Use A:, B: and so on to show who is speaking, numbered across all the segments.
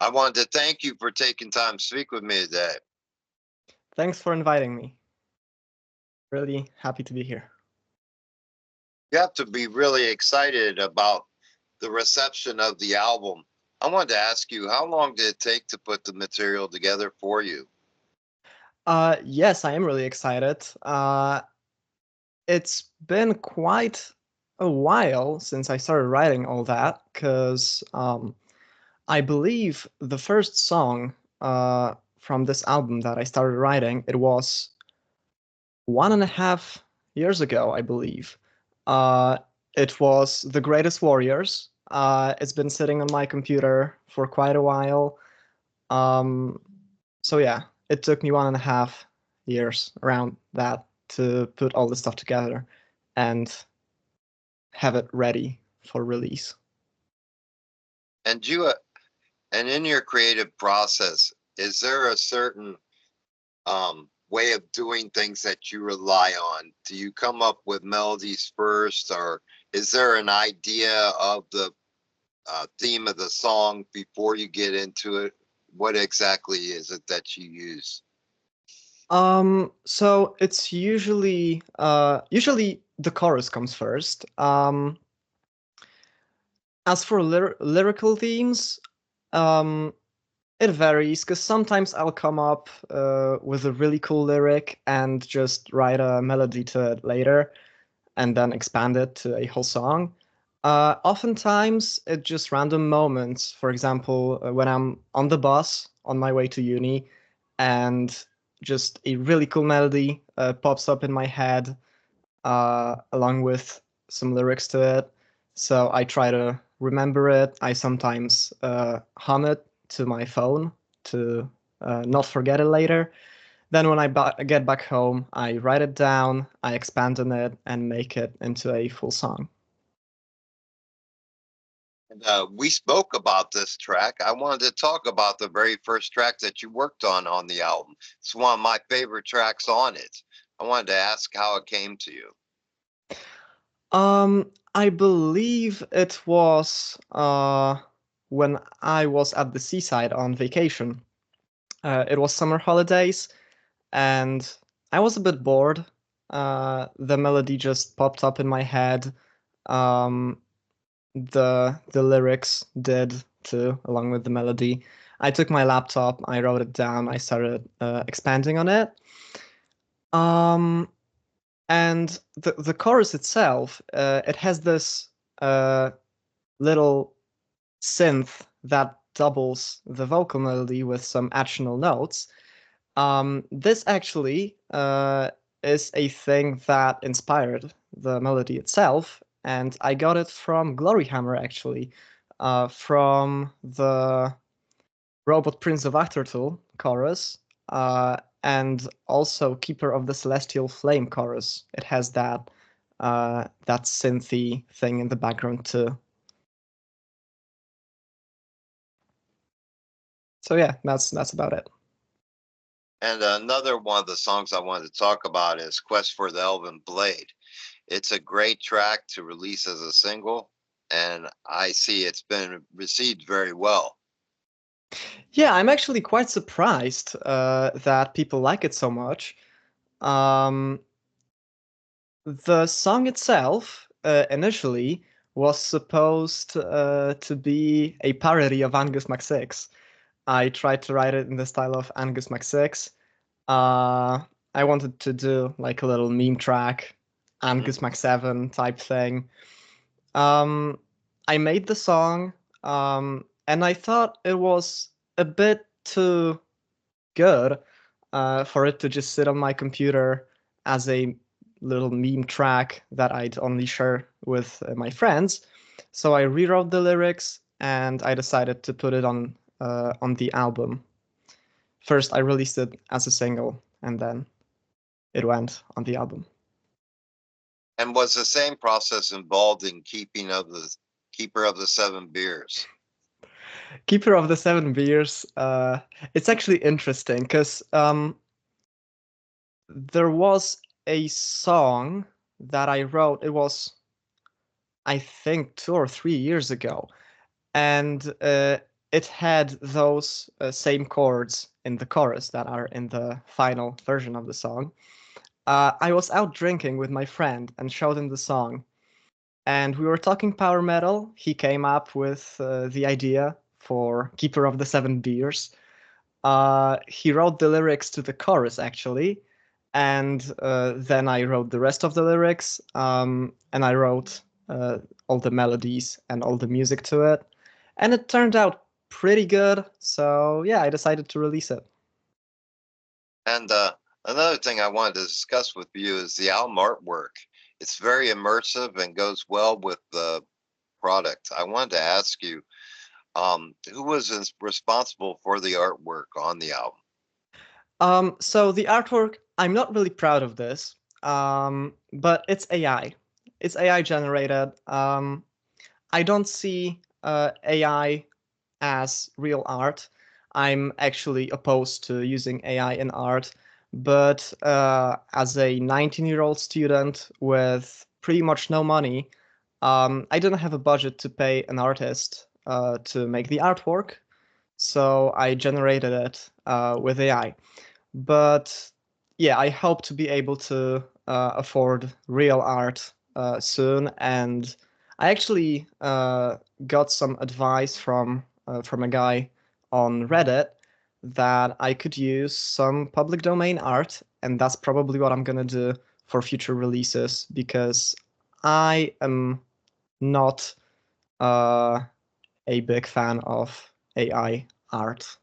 A: I wanted to thank you for taking time to speak with me today.
B: Thanks for inviting me. Really happy to be here.
A: You have to be really excited about the reception of the album. I wanted to ask you, how long did it take to put the material together for you?
B: Yes, I am really excited. It's been quite a while since I started writing all that, because I believe the first song from this album that I started writing, it was 1.5 years ago, I believe. Uh, it was The Greatest Warriors. It's been sitting on my computer for quite a while. Um, so yeah, it took me 1.5 years around that to put all this stuff together and have it ready for release.
A: And you, and in your creative process, is there a certain way of doing things that you rely on? Do you come up with melodies first, or is there an idea of the theme of the song before you get into it? What exactly is it that you use?
B: So it's usually the chorus comes first. As for lyrical themes, um, it varies because sometimes I'll come up with a really cool lyric and just write a melody to it later and then expand it to a whole song. Oftentimes, it's just random moments. For example, when I'm on the bus on my way to uni and just a really cool melody pops up in my head along with some lyrics to it. So I try to remember it. I sometimes hum it to my phone to not forget it later. Then when I get back home, I write it down, I expand on it, and make it into a full song.
A: And, we spoke about this track. I wanted to talk about the very first track that you worked on the album. It's one of my favorite tracks on it. I wanted to ask how it came to you.
B: I believe it was when I was at the seaside on vacation. It was summer holidays, and I was a bit bored. The melody just popped up in my head. Um, the lyrics did too, along with the melody. I took my laptop, I wrote it down, I started expanding on it. Um, and the chorus itself, it has this uh, little synth that doubles the vocal melody with some additional notes. This actually is a thing that inspired the melody itself, and I got it from Gloryhammer actually, from the Robot Prince of Achtertul chorus, and also Keeper of the Celestial Flame chorus. It has that synthy thing in the background too. So yeah, that's about it.
A: And another one of the songs I wanted to talk about is Quest for the Elven Blade. It's a great track to release as a single, and I see it's been received very well.
B: Yeah, I'm actually quite surprised that people like it so much. Um, the song itself initially was supposed to be a parody of Angus MacSix. I tried to write it in the style of Angus MacSix. Uh, I wanted to do like a little meme track,
A: Hmm.
B: Angus Mac7 type thing. Um, I made the song, and I thought it was a bit too good for it to just sit on my computer as a little meme track that I'd only share with my friends. So I rewrote the lyrics and I decided to put it on the album. First, I released it as a single, and then it went on the album.
A: And was the same process involved in keeping of the Keeper of the Seven Beers?
B: Keeper of the Seven Beers. It's actually interesting because there was a song that I wrote. It was, I think, 2 or 3 years ago, and it had those same chords in the chorus that are in the final version of the song. I was out drinking with my friend and showed him the song, and we were talking power metal. He came up with the idea for Keeper of the Seven Beers. He wrote the lyrics to the chorus actually, and then I wrote the rest of the lyrics, and I wrote all the melodies and all the music to it, and it turned out pretty good. So yeah, I decided to release it.
A: And another thing I wanted to discuss with you is the album artwork. It's very immersive and goes well with the product. I wanted to ask you, who was responsible for the artwork on the album?
B: So the artwork, I'm not really proud of this, but it's AI. It's AI generated. I don't see AI as real art. I'm actually opposed to using AI in art, but as a 19-year-old student with pretty much no money, I didn't have a budget to pay an artist to make the artwork, so I generated it with AI. But yeah, I hope to be able to afford real art soon. And I actually got some advice from a guy on Reddit that I could use some public domain art, and that's probably what I'm gonna do for future releases because I am not uh, a big fan of AI art.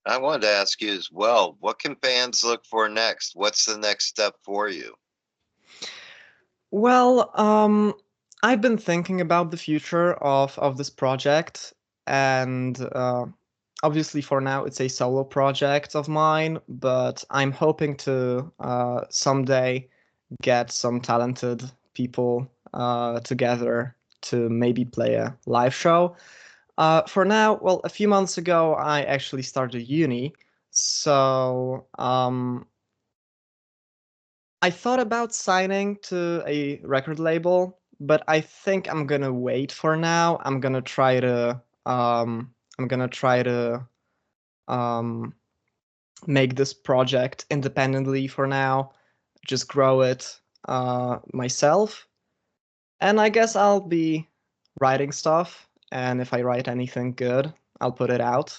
A: I wanted to ask you as well, what can fans look for next? What's the next step for you?
B: Well, I've been thinking about the future of this project, and obviously for now it's a solo project of mine, but I'm hoping to someday get some talented people together to maybe play a live show. For now, well, a few months ago I actually started uni, so I thought about signing to a record label, but I think I'm gonna wait for now. I'm gonna try to um make this project independently for now, just grow it myself. And I guess I'll be writing stuff, and if I write anything good, I'll put it out.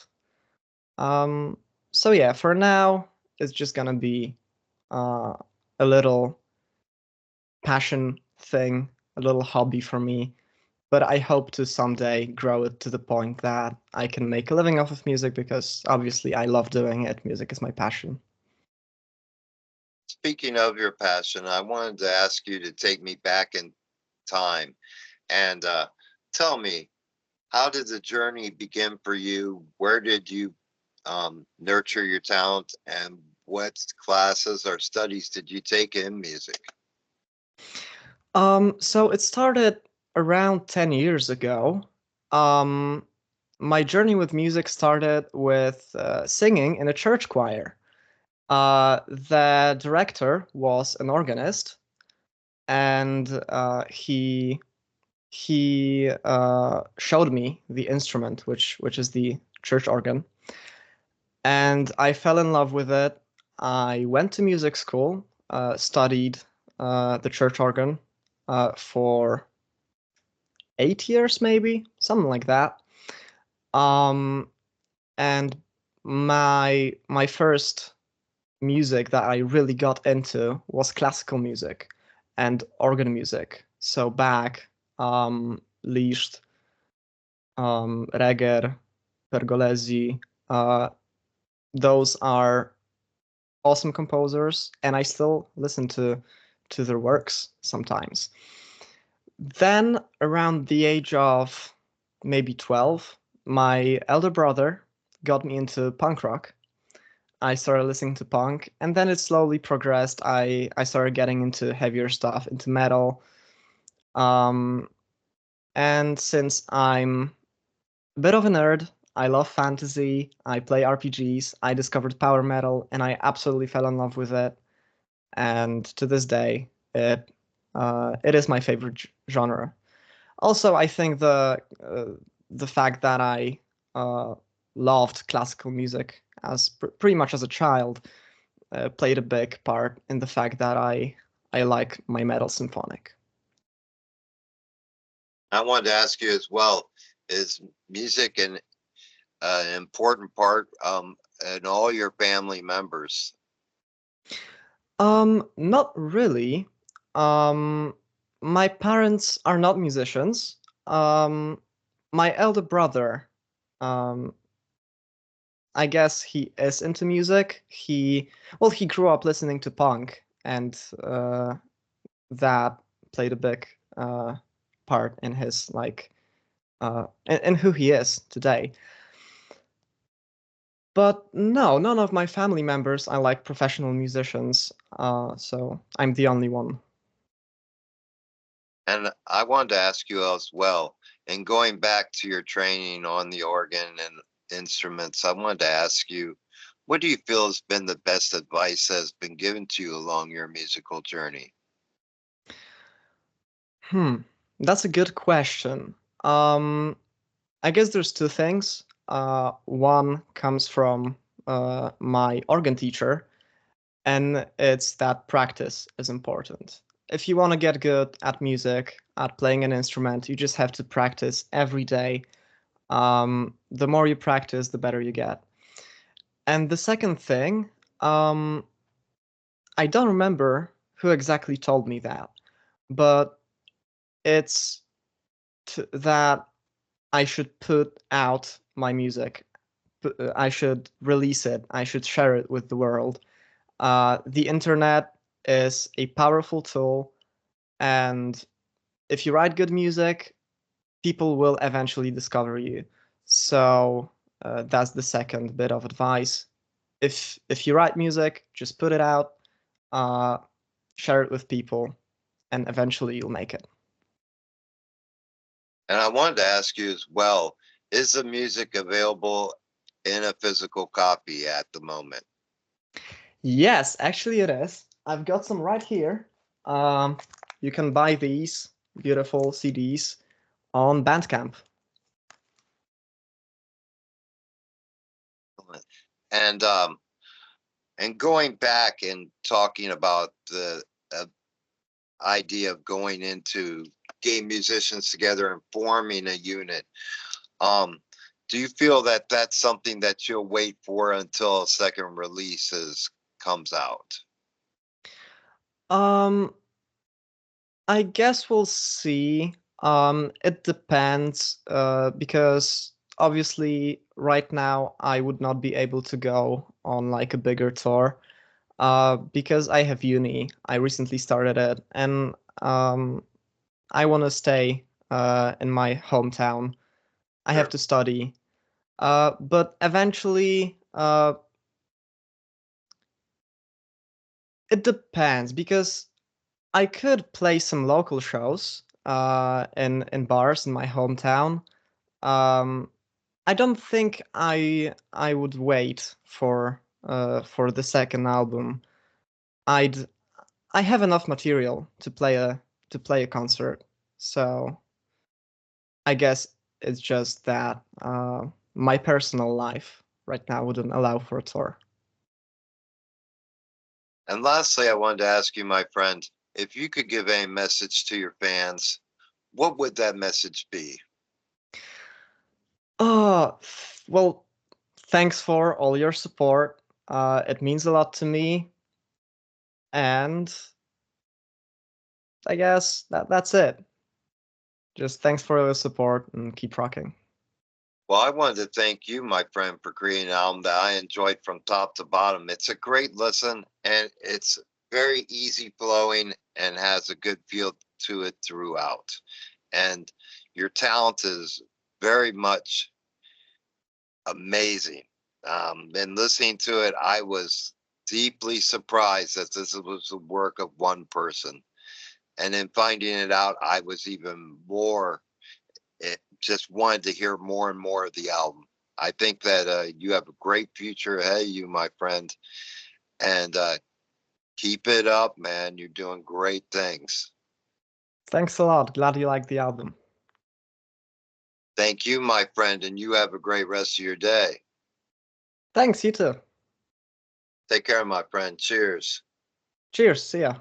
B: Um so yeah, for now it's just gonna be uh a little passion thing, a little hobby for me. But I hope to someday grow it to the point that I can make a living off of music because obviously I love doing it. Music is my passion.
A: Speaking of your passion, I wanted to ask you to take me back in time and tell me, how did the journey begin for you? Where did you nurture your talent, and what classes or studies did you take in music?
B: So it started around 10 years ago. Um, my journey with music started with singing in a church choir. The director was an organist, and he showed me the instrument, which is the church organ, and I fell in love with it. I went to music school, studied the church organ for 8 years, maybe something like that. Um, and my first music that I really got into was classical music and organ music. So Bach, Liszt, Reger, Pergolesi. Uh, those are awesome composers, and I still listen to their works sometimes. Then, around the age of maybe 12, my elder brother got me into punk rock. I started listening to punk, and then it slowly progressed. I started getting into heavier stuff, into metal. Um, and since I'm a bit of a nerd, I love fantasy, I play RPGs, I discovered power metal, and I absolutely fell in love with it. And to this day, it is my favorite genre. Also, I think the fact that I uh, loved classical music as pretty much as a child played a big part in the fact that I like my metal symphonic.
A: I wanted to ask you as well, is music an important part in all your family members?
B: Not really. Um, my parents are not musicians. Um, my elder brother, um, I guess he is into music. He grew up listening to punk, and that played a big part in his in who he is today. But no, none of my family members are like professional musicians, so I'm the only one.
A: And I wanted to ask you as well, and going back to your training on the organ and instruments, I wanted to ask you, what do you feel has been the best advice that has been given to you along your musical journey?
B: Hmm, that's a good question. I guess there's two things. One comes from my organ teacher, and it's that practice is important. If you want to get good at music, at playing an instrument, you just have to practice every day. The more you practice, the better you get. And the second thing, um, I don't remember who exactly told me that, but it's that I should put out my music. I should release it. I should share it with the world. The internet is a powerful tool, and if you write good music, people will eventually discover you. So that's the second bit of advice. If you write music, just put it out, uh, share it with people, and eventually you'll make it.
A: And I wanted to ask you as well, is the music available in a physical copy at the moment?
B: Yes, actually it is. I've got some right here. Um, you can buy these beautiful CDs on Bandcamp.
A: And going back and talking about the uh, idea of going into game musicians together and forming a unit, um, do you feel that that's something that you'll wait for until a second comes out?
B: Um, I guess we'll see. It depends, because obviously right now I would not be able to go on like a bigger tour, because I have uni. I recently started it, and I want to stay in my hometown. I have
A: Sure.
B: to study, but eventually, it depends because I could play some local shows in bars in my hometown. Um, I don't think I would wait for the second album. I'd I have enough material to play a concert, so I guess it's just that my personal life right now wouldn't allow for a tour.
A: And lastly, I wanted to ask you, my friend, if you could give a message to your fans, what would that message be?
B: Oh, well, thanks for all your support. It means a lot to me, and I guess that's it. Just thanks for the support and keep rocking.
A: Well, I wanted to thank you, my friend, for creating an album that I enjoyed from top to bottom. It's a great listen and it's very easy flowing and has a good feel to it throughout. And your talent is very much amazing. And listening to it, I was deeply surprised that this was the work of one person. And in finding it out, I was even more just wanted to hear more and more of the album. I think that you have a great future ahead of you, my friend, and keep it up, man. You're doing great things.
B: Thanks a lot. Glad you liked the album.
A: Thank you, my friend, and you have a great rest of your day.
B: Thanks, you too.
A: Take care, my friend. Cheers.
B: Cheers. See ya.